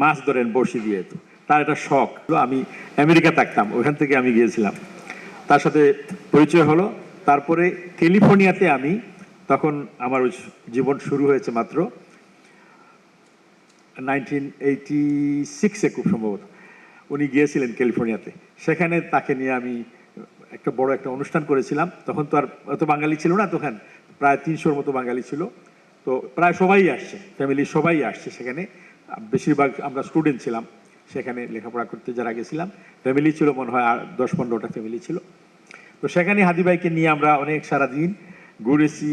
মাছ ধরেন বড়শি দিয়ে। তো তার একটা শখ, আমি আমেরিকা থাকতাম, ওখান থেকে আমি গিয়েছিলাম, তার সাথে পরিচয় হলো। তারপরে ক্যালিফোর্নিয়াতে আমি, তখন আমার জীবন শুরু হয়েছে মাত্র 1986-এ খুব সম্ভবত উনি গিয়েছিলেন ক্যালিফোর্নিয়াতে। সেখানে তাকে নিয়ে আমি একটা বড় একটা অনুষ্ঠান করেছিলাম। তখন তো আর অত বাঙালি ছিল না, তখন প্রায় 300-র মতো বাঙালি ছিল। তো প্রায় সবাই আসছে, ফ্যামিলি সবাই আসছে সেখানে। বেশিরভাগ আমরা স্টুডেন্ট ছিলাম সেখানে, লেখাপড়া করতে যারা গেছিলাম। ফ্যামিলি ছিল মনে হয় আর 10-15টা ফ্যামিলি ছিল। তো সেখানে হাদি ভাইকে নিয়ে আমরা অনেক সারাদিন ঘুরেছি,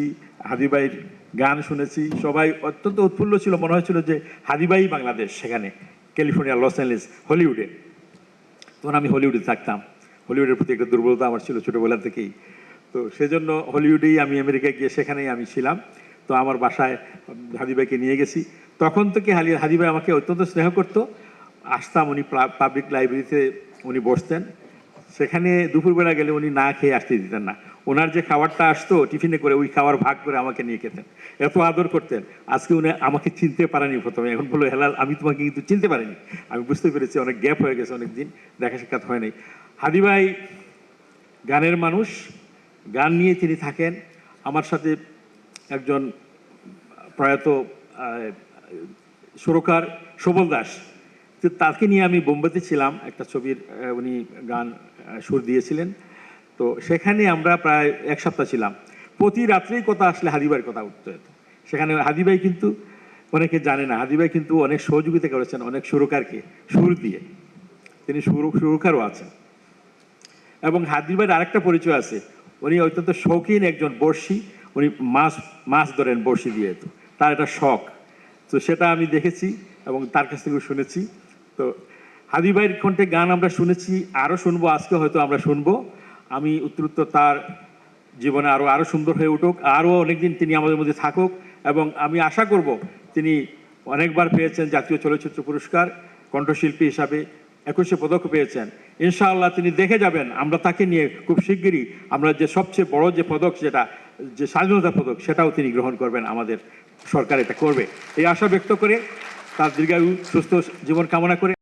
হাদি ভাইয়ের গান শুনেছি। সবাই অত্যন্ত উৎফুল্ল ছিল, মনে হয়েছিল যে হাদি ভাই বাংলাদেশ, সেখানে ক্যালিফোর্নিয়া, লস অ্যাঞ্জেলেস, হলিউডে। তখন আমি হলিউডে থাকতাম, হলিউডের প্রতি একটা দুর্বলতা আমার ছিল ছোটোবেলা থেকেই। তো সেজন্য হলিউডেই আমি আমেরিকায় গিয়ে সেখানেই আমি ছিলাম। তো আমার বাসায় হাদি ভাইকে নিয়ে গেছি। তখন থেকে হাদি ভাই আমাকে অত্যন্ত স্নেহ করতো। আসতাম, উনি পাবলিক লাইব্রেরিতে উনি বসতেন, সেখানে দুপুরবেলা গেলে উনি না খেয়ে আসতে দিতেন না। ওনার যে খাবারটা আসতো টিফিনে করে, ওই খাবার ভাগ করে আমাকে নিয়ে খেতেন, এত আদর করতেন। আজকে উনি আমাকে চিনতে পারেনি প্রথমে, এখন বললো হেলাল আমি তোমাকে কিন্তু চিনতে পারিনি। আমি বুঝতে পেরেছি অনেক গ্যাপ হয়ে গেছে, অনেক দিন দেখা সাক্ষাৎ হয় নাই। হাদি ভাই গানের মানুষ, গান নিয়ে তিনি থাকেন। আমার সাথে একজন প্রয়াত সুরকার সবল দাস, তো তাকে নিয়ে আমি বোম্বেতে ছিলাম, একটা ছবির উনি গান সুর দিয়েছিলেন। তো সেখানে আমরা প্রায় এক সপ্তাহ ছিলাম। প্রতি রাত্রেই কথা আসলে হাদিভাইয়ের কথা উঠতে হতো সেখানে। হাদিভাই কিন্তু, অনেকে জানে না, হাদিভাই কিন্তু অনেক সহযোগিতা করেছেন অনেক সুরকারকে সুর দিয়ে, তিনি সুরকারও আছেন। এবং হাদিভাইয়ের আরেকটা পরিচয় আছে, উনি অত্যন্ত শৌখিন একজন বড়শি, উনি মাছ ধরেন বড়শি দিয়ে। তো তার একটা শখ, তো সেটা আমি দেখেছি এবং তার কাছ থেকেও শুনেছি। তো হাদি ভাইয়ের কণ্ঠে গান আমরা শুনেছি, আরও শুনবো, আজকে হয়তো আমরা শুনবো। আমি উত্তরোত্তর তার জীবনে আরও সুন্দর হয়ে উঠুক, আরও অনেকদিন তিনি আমাদের মধ্যে থাকুক। এবং আমি আশা করব, তিনি অনেকবার পেয়েছেন জাতীয় চলচ্চিত্র পুরস্কার, কণ্ঠশিল্পী হিসাবে 21 পদক পেয়েছেন। ইনশাআল্লাহ তিনি দেখে যাবেন, আমরা তাকে নিয়ে খুব শিগগিরই আমরা যে সবচেয়ে বড় যে পদক, যেটা যে স্বাধীনতা পদক, সেটাও তিনি গ্রহণ করবেন, আমাদের সরকার এটা করবে, এই আশা ব্যক্ত করে তার দীর্ঘায়ু সুস্থ জীবন কামনা করে